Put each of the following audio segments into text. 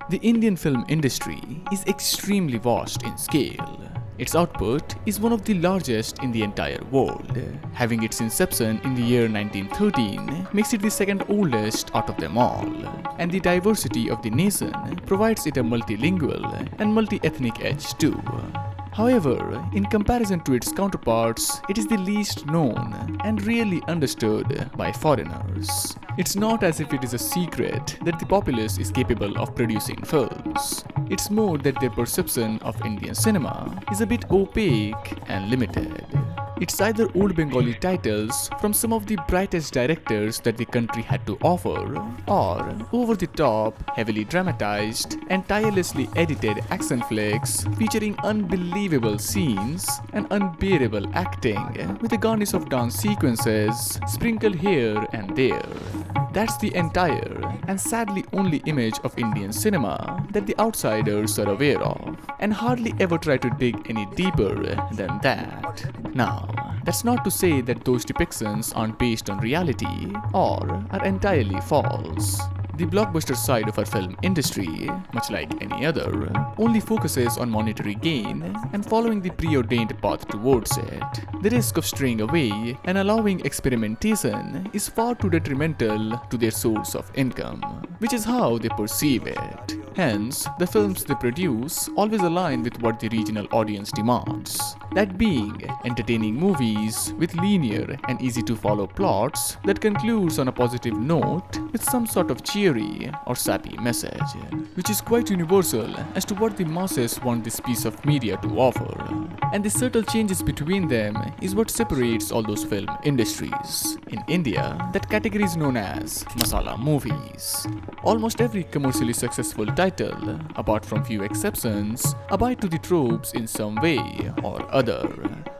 The Indian film industry is extremely vast in scale. Its output is one of the largest in the entire world. Having its inception in the year 1913 makes it the second oldest out of them all. And the diversity of the nation provides it a multilingual and multi-ethnic edge too. However, in comparison to its counterparts, it is the least known and rarely understood by foreigners. It's not as if it is a secret that the populace is capable of producing films. It's more that their perception of Indian cinema is a bit opaque and limited. It's either old Bengali titles from some of the brightest directors that the country had to offer, or over-the-top, heavily dramatized and tirelessly edited action flicks featuring unbelievable scenes and unbearable acting with a garnish of dance sequences sprinkled here and there. That's the entire and sadly only image of Indian cinema that the outsiders are aware of and hardly ever try to dig any deeper than that. Now, that's not to say that those depictions aren't based on reality or are entirely false. The blockbuster side of our film industry, much like any other, only focuses on monetary gain and following the preordained path towards it. The risk of straying away and allowing experimentation is far too detrimental to their source of income, which is how they perceive it. Hence, the films they produce always align with what the regional audience demands. That being, entertaining movies with linear and easy-to-follow plots that concludes on a positive note with some sort of cheery or sappy message, which is quite universal as to what the masses want this piece of media to offer. And the subtle changes between them is what separates all those film industries. In India, that category is known as masala movies. Almost every commercially successful title, apart from few exceptions, abide to the tropes in some way or other.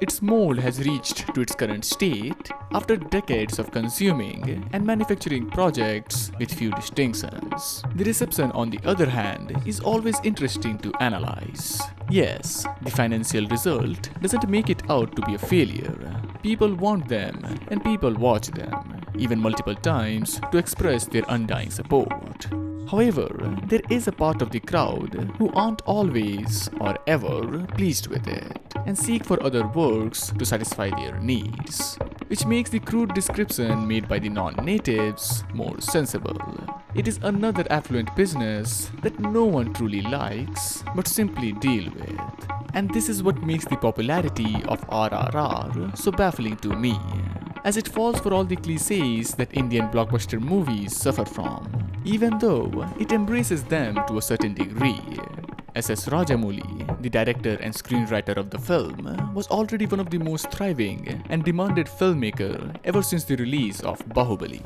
Its mold has reached to its current state after decades of consuming and manufacturing projects with few distinctions. The reception, on the other hand, is always interesting to analyze. Yes, the financial result doesn't make it out to be a failure. People want them and people watch them, even multiple times, to express their undying support. However, there is a part of the crowd who aren't always or ever pleased with it and seek for other works to satisfy their needs, which makes the crude description made by the non-natives more sensible. It is another affluent business that no one truly likes but simply deal with. And this is what makes the popularity of RRR so baffling to me, as it falls for all the cliches that Indian blockbuster movies suffer from, even though it embraces them to a certain degree. S.S. Rajamouli, the director and screenwriter of the film, was already one of the most thriving and demanded filmmaker ever since the release of Bahubali,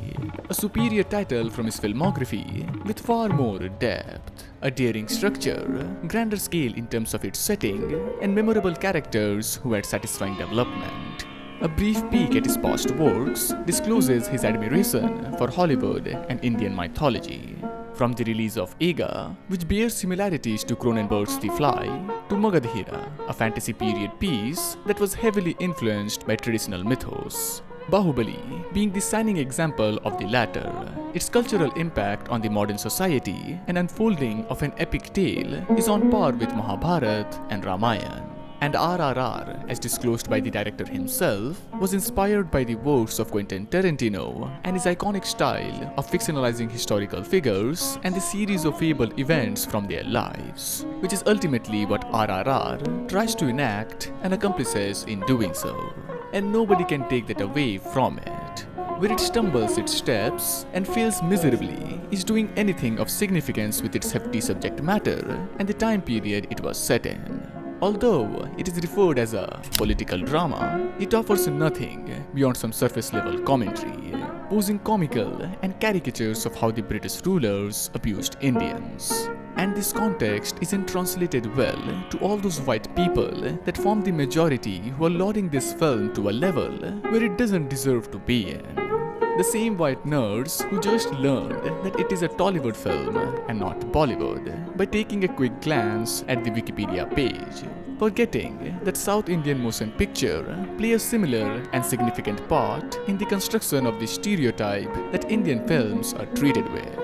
a superior title from his filmography with far more depth, a daring structure, grander scale in terms of its setting, and memorable characters who had satisfying development. A brief peek at his past works discloses his admiration for Hollywood and Indian mythology. From the release of Ega, which bears similarities to Cronenberg's The Fly, to Magadhira, a fantasy period piece that was heavily influenced by traditional mythos. Bahubali being the shining example of the latter, its cultural impact on the modern society and unfolding of an epic tale is on par with Mahabharata and Ramayana. And RRR, as disclosed by the director himself, was inspired by the works of Quentin Tarantino and his iconic style of fictionalizing historical figures and the series of fabled events from their lives, which is ultimately what RRR tries to enact and accomplishes in doing so. And nobody can take that away from it. Where it stumbles its steps and fails miserably is doing anything of significance with its hefty subject matter and the time period it was set in. Although it is referred as a political drama, it offers nothing beyond some surface-level commentary, posing comical and caricatures of how the British rulers abused Indians. And this context isn't translated well to all those white people that form the majority who are lauding this film to a level where it doesn't deserve to be in. The same white nerds who just learned that it is a Tollywood film and not Bollywood by taking a quick glance at the Wikipedia page, forgetting that South Indian motion picture play a similar and significant part in the construction of the stereotype that Indian films are treated with.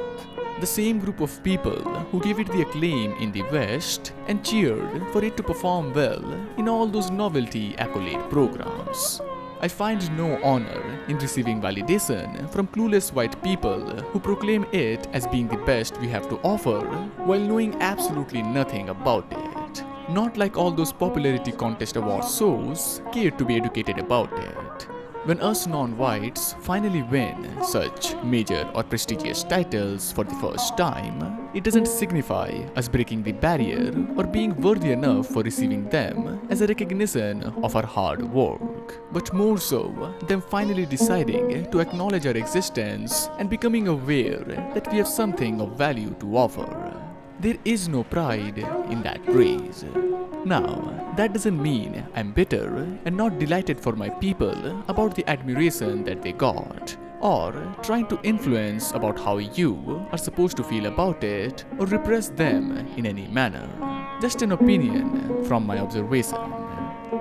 The same group of people who gave it the acclaim in the West and cheered for it to perform well in all those novelty accolade programs. I find no honor in receiving validation from clueless white people who proclaim it as being the best we have to offer while knowing absolutely nothing about it. Not like all those popularity contest award shows care to be educated about it. When us non-whites finally win such major or prestigious titles for the first time, it doesn't signify us breaking the barrier or being worthy enough for receiving them as a recognition of our hard work, but more so them finally deciding to acknowledge our existence and becoming aware that we have something of value to offer. There is no pride in that praise. Now, that doesn't mean I'm bitter and not delighted for my people about the admiration that they got, or trying to influence about how you are supposed to feel about it or repress them in any manner. Just an opinion from my observation.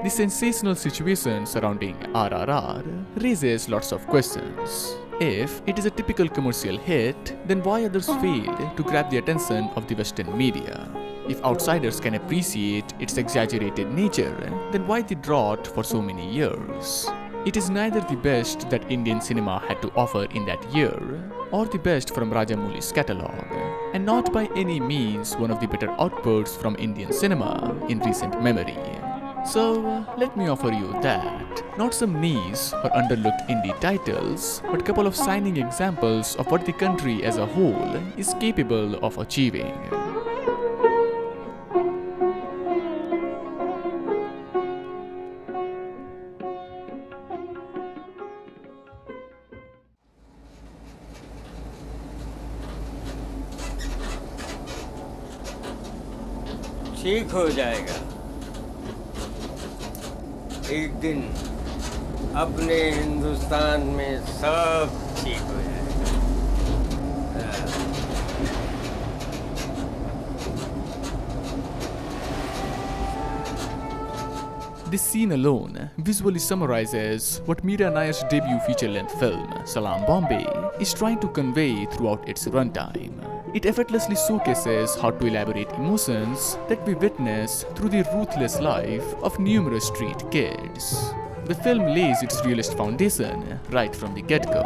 The sensational situation surrounding RRR raises lots of questions. If it is a typical commercial hit, then why others failed to grab the attention of the Western media? If outsiders can appreciate its exaggerated nature, then why the drought for so many years? It is neither the best that Indian cinema had to offer in that year, or the best from Rajamouli's catalogue, and not by any means one of the better outputs from Indian cinema in recent memory. So, let me offer you that. Not some niche or underlooked indie titles, but couple of shining examples of what the country as a whole is capable of achieving. ठीक हो जाएगा एक दिन अपने हिंदुस्तान में सब ठीक हो जाएगा This scene alone visually summarizes what Meera Nair's debut feature-length film, Salaam, Bombay, is trying to convey throughout its runtime. It effortlessly showcases how to elaborate emotions that we witness through the ruthless life of numerous street kids. The film lays its realist foundation right from the get-go,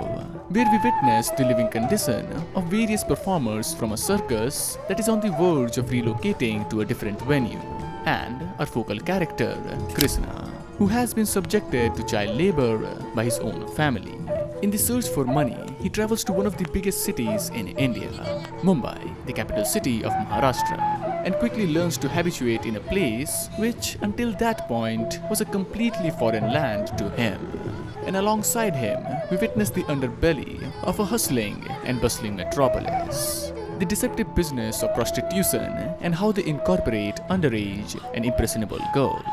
where we witness the living condition of various performers from a circus that is on the verge of relocating to a different venue, and our focal character, Krishna, who has been subjected to child labor by his own family. In the search for money, he travels to one of the biggest cities in India, Mumbai, the capital city of Maharashtra, and quickly learns to habituate in a place which, until that point, was a completely foreign land to him. And alongside him, we witness the underbelly of a hustling and bustling metropolis. The deceptive business of prostitution and how they incorporate underage and impressionable girls,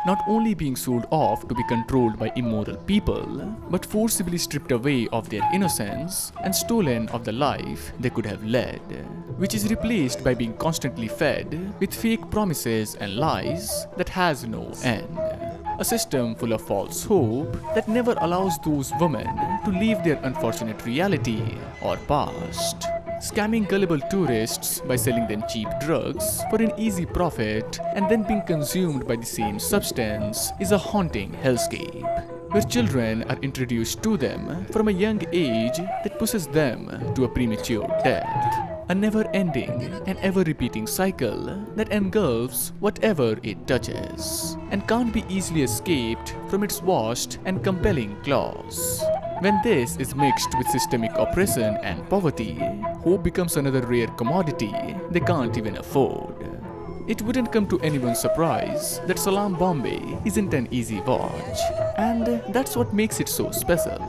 not only being sold off to be controlled by immoral people, but forcibly stripped away of their innocence and stolen of the life they could have led, which is replaced by being constantly fed with fake promises and lies that has no end. A system full of false hope that never allows those women to leave their unfortunate reality or past. Scamming gullible tourists by selling them cheap drugs for an easy profit and then being consumed by the same substance is a haunting hellscape, where children are introduced to them from a young age that pushes them to a premature death. A never-ending and ever-repeating cycle that engulfs whatever it touches and can't be easily escaped from its vast and compelling claws. When this is mixed with systemic oppression and poverty, hope becomes another rare commodity they can't even afford. It wouldn't come to anyone's surprise that Salaam Bombay isn't an easy watch, and that's what makes it so special.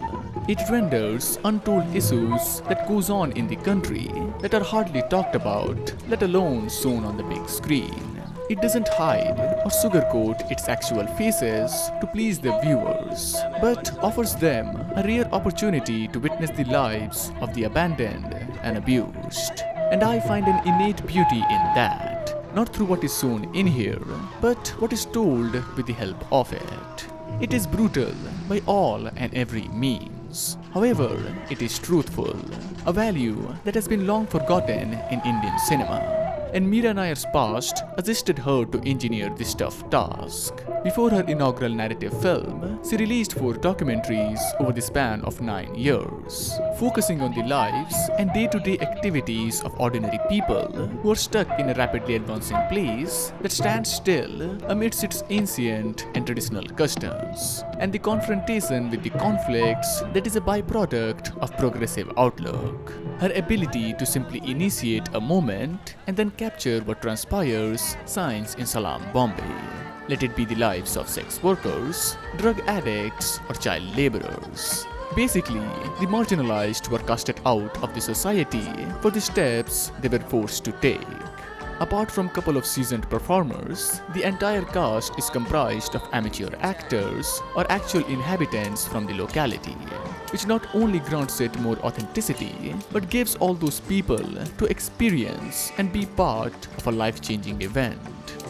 It renders untold issues that goes on in the country that are hardly talked about, let alone shown on the big screen. It doesn't hide or sugarcoat its actual faces to please the viewers, but offers them a rare opportunity to witness the lives of the abandoned and abused. And I find an innate beauty in that, not through what is shown in here, but what is told with the help of it. It is brutal by all and every means. violence. However, it is truthful, a value that has been long forgotten in Indian cinema. And Meera Nair's past assisted her to engineer this tough task. Before her inaugural narrative film, she released 4 documentaries over the span of 9 years, focusing on the lives and day-to-day activities of ordinary people who are stuck in a rapidly advancing place that stands still amidst its ancient and traditional customs, and the confrontation with the conflicts that is a byproduct of progressive outlook. Her ability to simply initiate a moment and then capture what transpires shines in Salaam, Bombay. Let it be the lives of sex workers, drug addicts, or child laborers. Basically, the marginalized were casted out of the society for the steps they were forced to take. Apart from a couple of seasoned performers, the entire cast is comprised of amateur actors or actual inhabitants from the locality, which not only grants it more authenticity, but gives all those people to experience and be part of a life-changing event.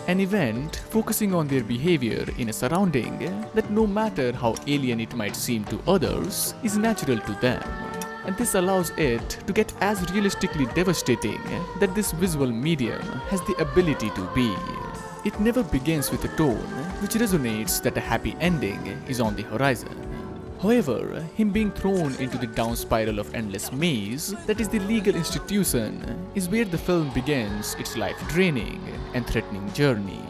An event focusing on their behavior in a surrounding that, no matter how alien it might seem to others, is natural to them. And this allows it to get as realistically devastating that this visual medium has the ability to be. It never begins with a tone which resonates that a happy ending is on the horizon. However, him being thrown into the down spiral of endless maze that is the legal institution is where the film begins its life-draining and threatening journey.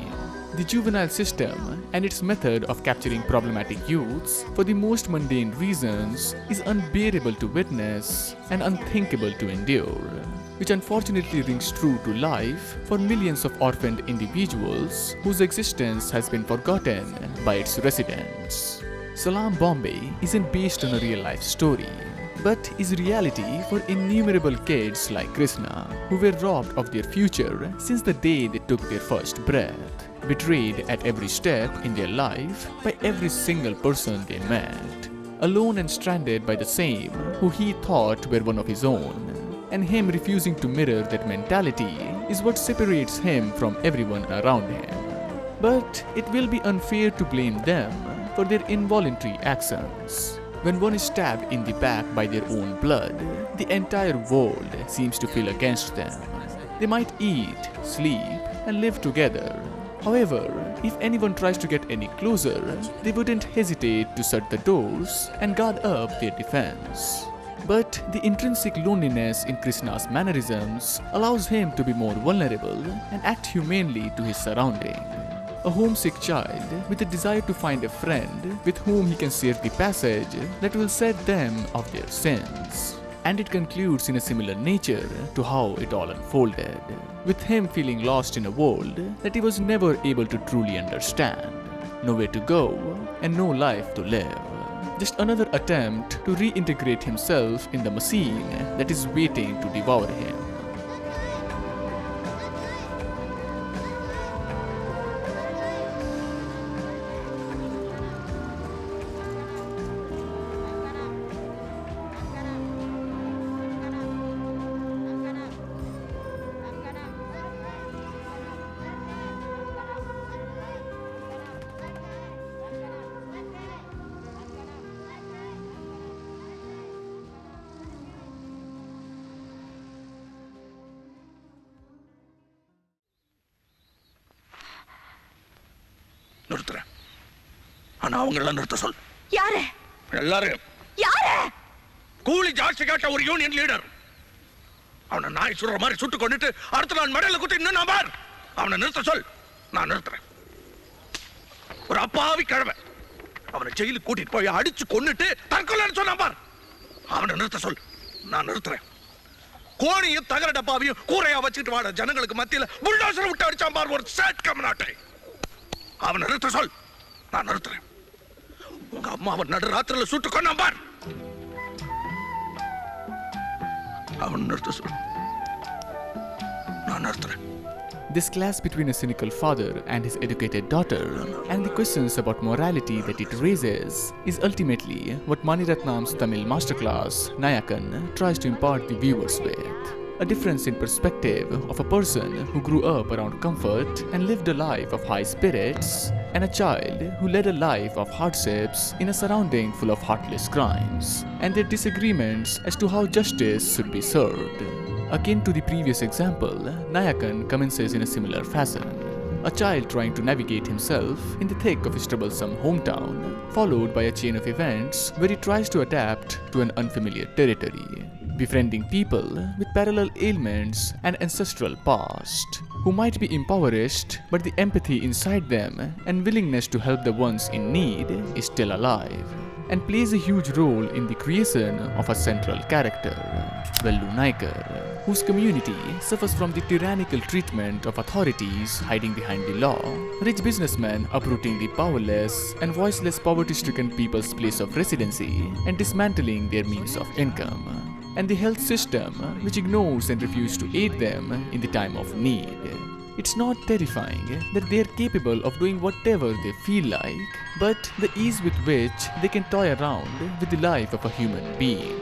The juvenile system and its method of capturing problematic youths for the most mundane reasons is unbearable to witness and unthinkable to endure, which unfortunately rings true to life for millions of orphaned individuals whose existence has been forgotten by its residents. Salaam, Bombay isn't based on a real-life story, but is reality for innumerable kids like Krishna, who were robbed of their future since the day they took their first breath, betrayed at every step in their life by every single person they met, alone and stranded by the same who he thought were one of his own, and him refusing to mirror that mentality is what separates him from everyone around him. But it will be unfair to blame them for their involuntary actions. When one is stabbed in the back by their own blood, the entire world seems to feel against them. They might eat, sleep, and live together. However, if anyone tries to get any closer, they wouldn't hesitate to shut the doors and guard up their defense. But the intrinsic loneliness in Krishna's mannerisms allows him to be more vulnerable and act humanely to his surrounding. A homesick child with a desire to find a friend with whom he can share the passage that will set them of their sins. And it concludes in a similar nature to how it all unfolded, with him feeling lost in a world that he was never able to truly understand. Nowhere to go and no life to live. Just another attempt to reintegrate himself in the machine that is waiting to devour him. நிறுத்துறேன். ஆனா அவங்கள நிறுத்த சொல். யாரு? எல்லாரும். யாரு? கூலி ஜாஸ்தி கேட்ட ஒரு யூனியன் லீடர். அவனை நாய் சுடுற மாதிரி சுட்டு கொண்டுட்டு அடுத்த நாள் மடையில குத்தி இன்னும் நம்பார். அவனை நிறுத்த சொல். நான் நிறுத்துறேன். ஒரு அப்பாவி கிழமை. அவனை ஜெயிலுக்கு கூட்டிட்டு போய் அடிச்சு கொன்னுட்டு தற்கொலைன்னு சொன்னா பார். அவனை நிறுத்த சொல். நான் நிறுத்துறேன். கோணியும் தகர டப்பாவையும் கூரையா வச்சுட்டு வாட ஜனங்களுக்கு மத்தியில புல்டோசர் விட்டு அடிச்சான் பார் ஒரு சேட் கம்நாட்டை. அவனை நிறுத்த சொல். நான் நிறுத்துறேன். உங்க அம்மாவை நடுராத்திரில சுட்டு கொண்டான் பார். அவன் நிறுத்த சொல். நான் நிறுத்துறேன். This clash between a cynical father and his educated daughter, and the questions about morality that it raises, is ultimately what Mani Ratnam's Tamil masterclass, Nayakan, tries to impart the viewers with. a difference in perspective of a person who grew up around comfort and lived a life of high spirits, and a child who led a life of hardships in a surrounding full of heartless crimes, and their disagreements as to how justice should be served. Akin to the previous example, Nayakan commences in a similar fashion. A child trying to navigate himself in the thick of his troublesome hometown, followed by a chain of events where he tries to adapt to an unfamiliar territory, befriending people with parallel ailments and ancestral past, who might be impoverished, but the empathy inside them and willingness to help the ones in need is still alive, and plays a huge role in the creation of a central character, Vellu Naikar, whose community suffers from the tyrannical treatment of authorities hiding behind the law, rich businessmen uprooting the powerless and voiceless poverty-stricken people's place of residency and dismantling their means of income, and the health system which ignores and refuses to aid them in the time of need. It's not terrifying that they are capable of doing whatever they feel like, but the ease with which they can toy around with the life of a human being.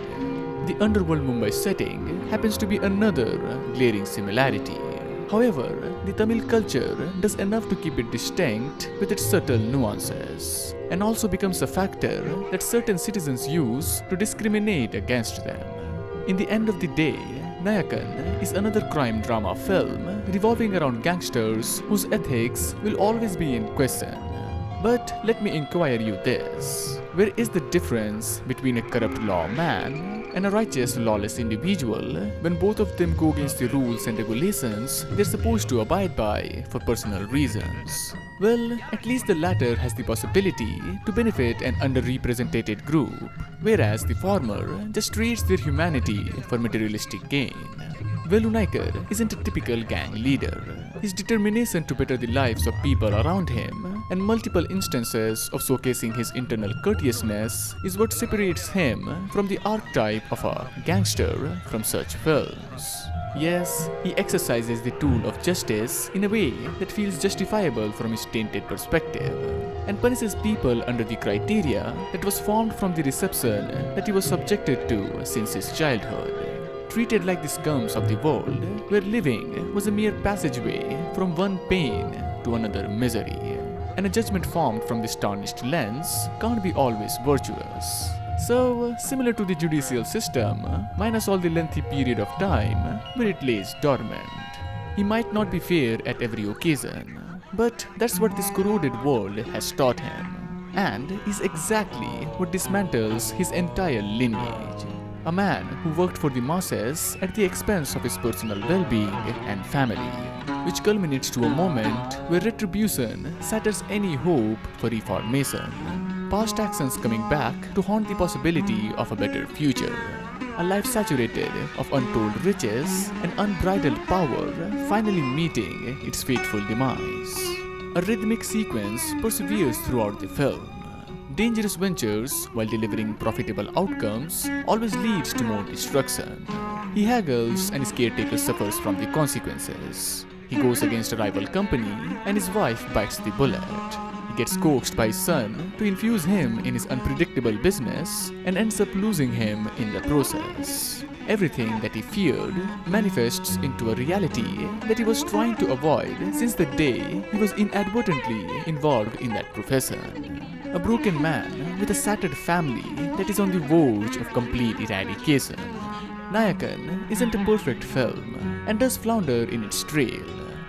The underworld Mumbai setting happens to be another glaring similarity. However, the Tamil culture does enough to keep it distinct with its subtle nuances, and also becomes a factor that certain citizens use to discriminate against them. In the end of the day, Nayakan is another crime drama film revolving around gangsters whose ethics will always be in question. But let me inquire you this: where is the difference between a corrupt lawman and a righteous lawless individual when both of them go against the rules and regulations they're supposed to abide by for personal reasons? Well, at least the latter has the possibility to benefit an underrepresented group, whereas the former just trades their humanity for materialistic gain. Vellu Naikar isn't a typical gang leader. His determination to better the lives of people around him and multiple instances of showcasing his internal courteousness is what separates him from the archetype of a gangster from such films. Yes, he exercises the tool of justice in a way that feels justifiable from his tainted perspective, and punishes people under the criteria that was formed from the reception that he was subjected to since his childhood. Treated like the scums of the world, where living was a mere passageway from one pain to another misery, and a judgment formed from this tarnished lens can't be always virtuous. So, similar to the judicial system, minus all the lengthy period of time where it lays dormant. He might not be fair at every occasion, but that's what this corroded world has taught him, and is exactly what dismantles his entire lineage. A man who worked for the masses at the expense of his personal well-being and family, which culminates to a moment where retribution shatters any hope for reformation. Past actions coming back to haunt the possibility of a better future. A life saturated of untold riches and unbridled power finally meeting its fateful demise. A rhythmic sequence perseveres throughout the film. Dangerous ventures, while delivering profitable outcomes, always leads to more destruction. He haggles and his caretaker suffers from the consequences. He goes against a rival company and his wife bites the bullet. He gets coaxed by his son to infuse him in his unpredictable business and ends up losing him in the process. Everything that he feared manifests into a reality that he was trying to avoid since the day he was inadvertently involved in that profession. A broken man with a shattered family that is on the verge of complete eradication. Nayakan isn't a perfect film and does flounder in its trail.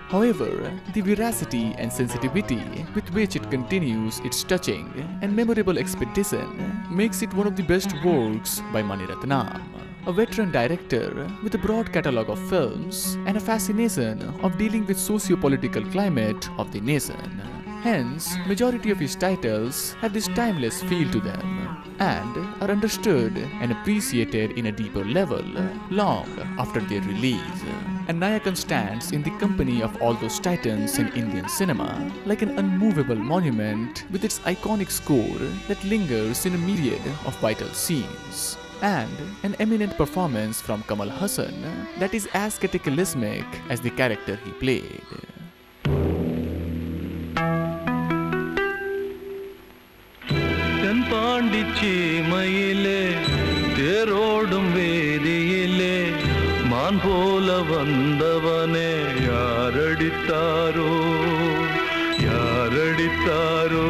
However, the veracity and sensitivity with which it continues its touching and memorable expedition makes it one of the best works by Mani Ratnam, a veteran director with a broad catalogue of films and a fascination of dealing with socio-political climate of the nation. Hence, majority of his titles have this timeless feel to them and are understood and appreciated in a deeper level long after their release. And Nayakan stands in the company of all those titans in Indian cinema like an unmovable monument with its iconic score that lingers in a myriad of vital scenes, and an eminent performance from Kamal Hassan that is as cataclysmic as the character he played. பாண்டிச்சீமையிலே தேரோடும் வேதியிலே மான் போல வந்தவனே யாரடித்தாரோ யாரடித்தாரோ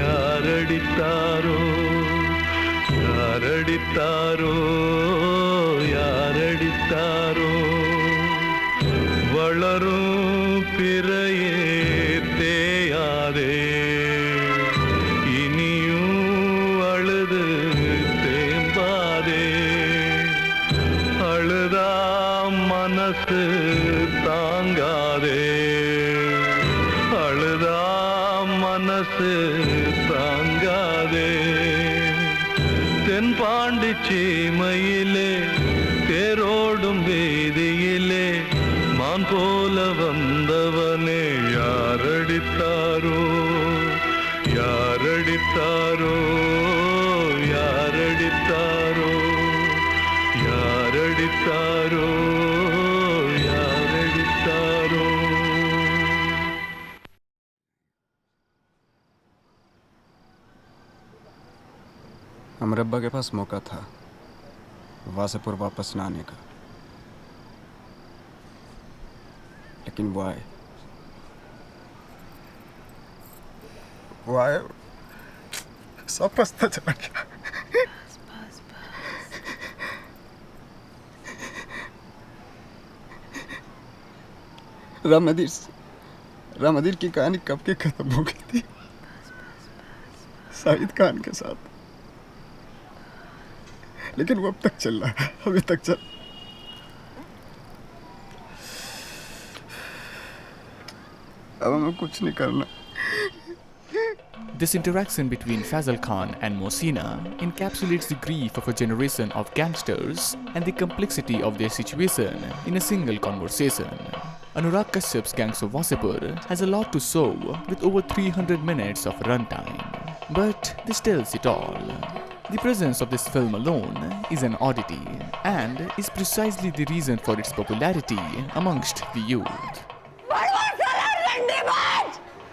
யாரடித்தாரோ யாரடித்தாரோ யாரடித்தாரோ வளரும் பிறையே தேயாதே இனியும் அழுது தேம்பாதே அழுதா மனசு தாங்காதே அழுதா மனசு தாங்காதே தென்பாண்டி சீமையிலே தேரோடும் வீதியிலே மான் போல வந்தவனே யாரடித்தாரோ யாரடித்தாரோ யாரடித்தாரோ யாரடித்தாரோ யாரடித்தாரோ हमारे अब्बा के पास मौका था वासेपुर वापस न आने का, लेकिन वो आए सब रास्ता चला गया। रामदीर की कहानी कब की खत्म हो गई थी शाहिद खान के साथ, लेकिन वो अब तक चल रहा है, अभी तक चल। अब हमें कुछ नहीं करना। This interaction between Fazal Khan and Mohsina encapsulates the grief of a generation of gangsters and the complexity of their situation in a single conversation. Anurag Kashyap's Gangs of Wasseypur has a lot to show with over 300 minutes of runtime, but this tells it all. The presence of this film alone is an oddity and is precisely the reason for its popularity amongst the youth.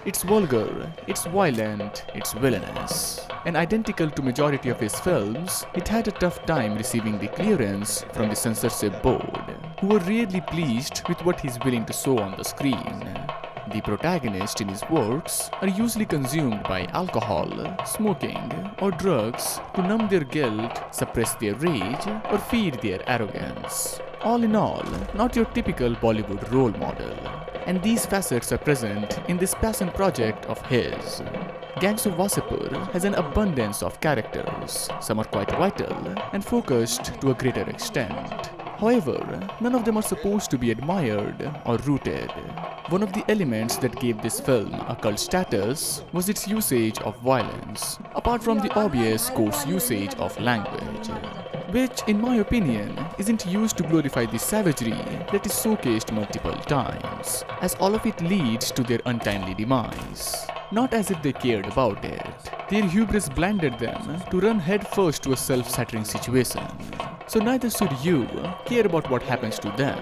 It's vulgar, it's violent, it's villainous. And identical to majority of his films, it had a tough time receiving the clearance from the censorship board, who were rarely pleased with what he's willing to show on the screen. The protagonists in his works are usually consumed by alcohol, smoking, or drugs to numb their guilt, suppress their rage, or feed their arrogance. All in all, not your typical Bollywood role model. And these facets are present in this passion project of his. Gangs of Wasseypur has an abundance of characters. Some are quite vital and focused to a greater extent. However, none of them are supposed to be admired or rooted. One of the elements that gave this film a cult status was its usage of violence, apart from the obvious coarse usage of language, which, in my opinion, isn't used to glorify the savagery that is showcased multiple times, as all of it leads to their untimely demise. Not as if they cared about it. Their hubris blinded them to run headfirst to a self-shattering situation. So neither should you care about what happens to them.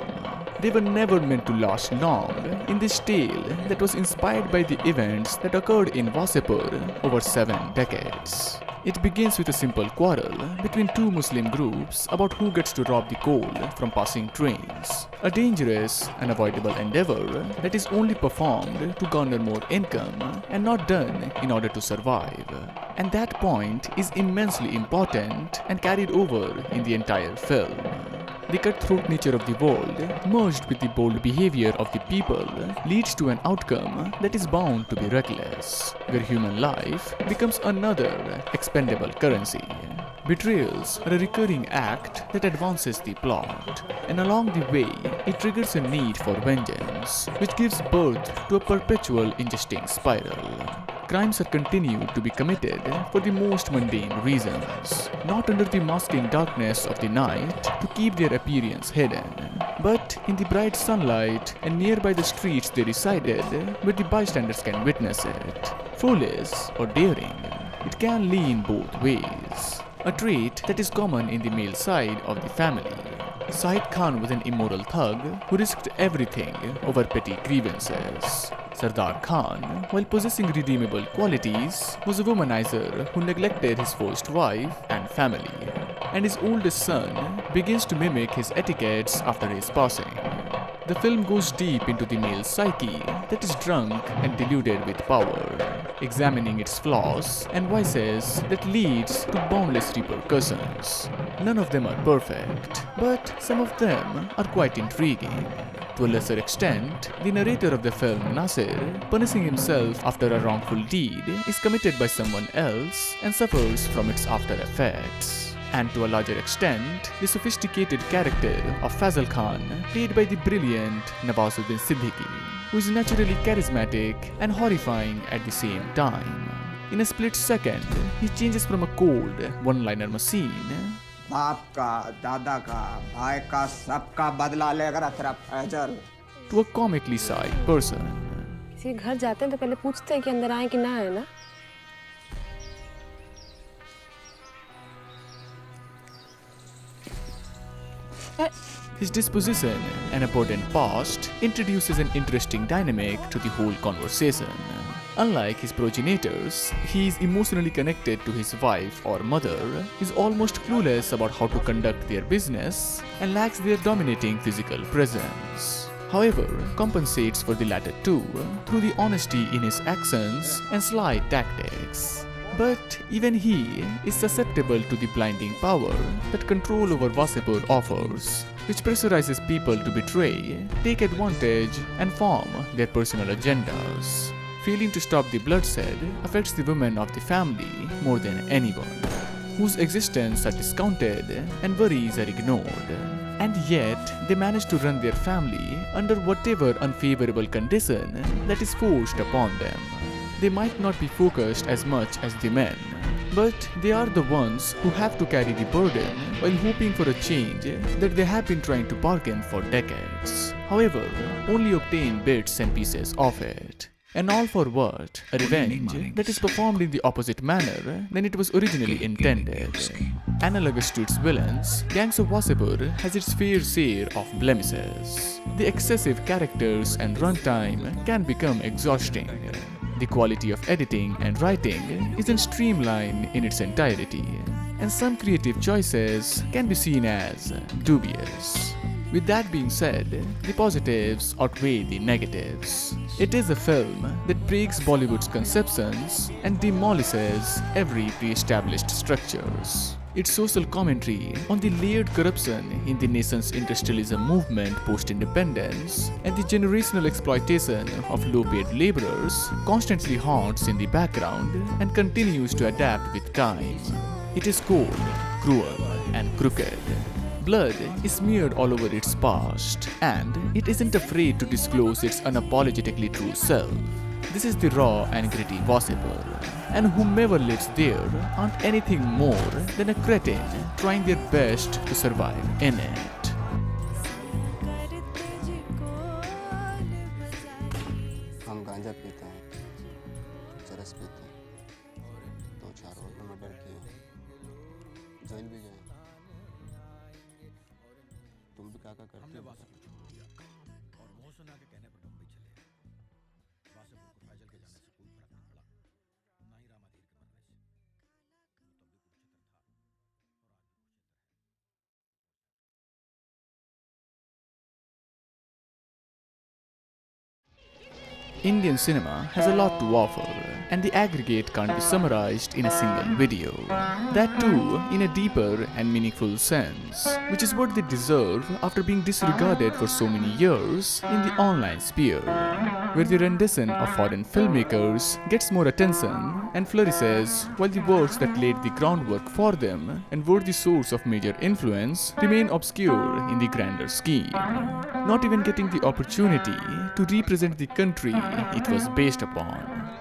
They were never meant to last long in this tale that was inspired by the events that occurred in Wasseypur over 7 decades. It begins with a simple quarrel between two Muslim groups about who gets to rob the coal from passing trains. A dangerous, unavoidable endeavor that is only performed to garner more income and not done in order to survive. And that point is immensely important and carried over in the entire film. The cutthroat nature of the world, merged with the bold behavior of the people, leads to an outcome that is bound to be reckless, where human life becomes another expendable currency. Betrayals are a recurring act that advances the plot, and along the way, it triggers a need for vengeance, which gives birth to a perpetual ingesting spiral. Crimes are continued to be committed for the most mundane reasons, not under the masking darkness of the night to keep their appearance hidden, but in the bright sunlight and nearby the streets they resided, where the bystanders can witness it. Foolish or daring, it can lean both ways, a trait that is common in the male side of the family. Shahid Khan was an immoral thug who risked everything over petty grievances. Sardar Khan, while possessing redeemable qualities, was a womanizer who neglected his first wife and family. and his oldest son begins to mimic his etiquettes after his passing. The film goes deep into the male psyche that is drunk and deluded with power, examining its flaws and vices that leads to boundless repercussions. None of them are perfect, but some of them are quite intriguing. To a lesser extent, the narrator of the film, Nasir, punishing himself after a wrongful deed, is committed by someone else and suffers from its after effects. And to a larger extent, the sophisticated character of Fazal Khan, played by the brilliant Nawazuddin Siddiqui, who is naturally charismatic and horrifying at the same time. In a split second, he changes from a cold, one-liner machine बाप का, दादा का, भाई का, सबका बदला लेकर तेरा Faizal to a comically shy person. किसी घर जाते हैं तो पहले पूछते हैं कि अंदर आए कि ना आए ना। His disposition and abundant past introduces an interesting dynamic to the whole conversation. Unlike his progenitors, he is emotionally connected to his wife or mother, is almost clueless about how to conduct their business, and lacks their dominating physical presence. However, compensates for the latter two through the honesty in his actions and sly tactics. But even he is susceptible to the blinding power that control over Wasseypur offers, which pressurizes people to betray, take advantage, and form their personal agendas. Failing to stop the bloodshed affects the women of the family more than anyone, whose existence are discounted and worries are ignored. And yet, they manage to run their family under whatever unfavorable condition that is forced upon them. They might not be focused as much as the men, but they are the ones who have to carry the burden while hoping for a change that they have been trying to bargain for decades. However, only obtain bits and pieces of it. And all for what? A revenge that is performed in the opposite manner than it was originally intended. Analogous to its villains, Gangs of Wasseypur has its fair share of blemishes. The excessive characters and runtime can become exhausting. The quality of editing and writing isn't streamlined in its entirety, and some creative choices can be seen as dubious. With that being said, the positives outweigh the negatives. It is a film that breaks Bollywood's conceptions and demolishes every pre-established structures. Its social commentary on the layered corruption in the nation's industrialism movement post-independence and the generational exploitation of low-paid laborers constantly haunts in the background and continues to adapt with time. It is cold, cruel, and crooked. Blood is smeared all over its past, and it isn't afraid to disclose its unapologetically true self. This is the raw and gritty Wasseypur, and whomever lives there aren't anything more than a cretin trying their best to survive in it. हम गांजा पीते हैं, चरस पीते हैं, 2-4 और को murder किए, जेल भी गए। तुम भी क्या करते हो? और मोहसिना के कहने पर बम्बई चले आए। वासेपुर को फैजल के जाने से कोई फर्क नहीं पड़ा, ना ही रामाधीर के मरने से। वो तब भी कुरुक्षेत्र था और आज भी कुरुक्षेत्र है। Indian cinema has a lot to offer, and the aggregate can't be summarized in a single video. That too in a deeper and meaningful sense, which is what they deserve after being disregarded for so many years in the online sphere, where the rendition of foreign filmmakers gets more attention and flourishes while the works that laid the groundwork for them and were the source of major influence remain obscure in the grander scheme, not even getting the opportunity to represent the country it was based upon.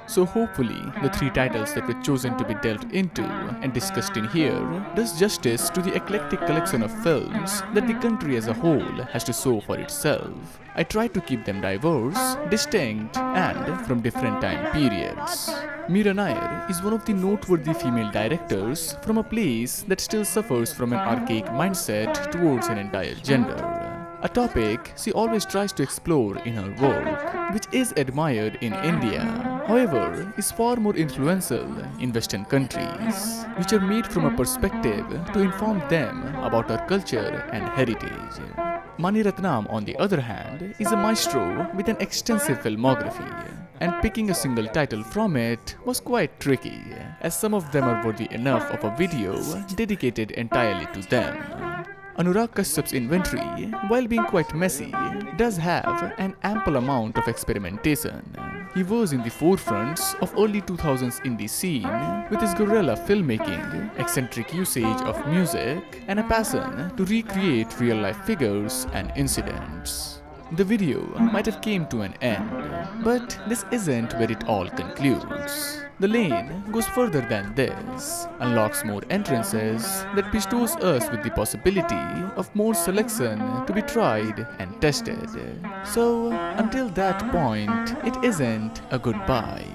So hopefully the 3 titles that were chosen to be delved into and discussed in here does justice to the eclectic collection of films that the country as a whole has to show for itself. I try to keep them diverse, distinct, and from different time periods. Meera Nair is one of the noteworthy female directors from a place that still suffers from an archaic mindset towards an entire gender. a topic she always tries to explore in her work, which is admired in India, however, is far more influential in Western countries, which are made from a perspective to inform them about our culture and heritage. Mani Ratnam, on the other hand, is a maestro with an extensive filmography, and picking a single title from it was quite tricky, as some of them are worthy enough of a video dedicated entirely to them. Anurag Kashyap's inventory, while being quite messy, does have an ample amount of experimentation. He was in the forefronts of early 2000s indie scene with his guerrilla filmmaking, eccentric usage of music, and a passion to recreate real-life figures and incidents. The video might have came to an end, but this isn't where it all concludes. The lane goes further than this, unlocks more entrances that bestows us with the possibility of more selection to be tried and tested. So, until that point, it isn't a goodbye.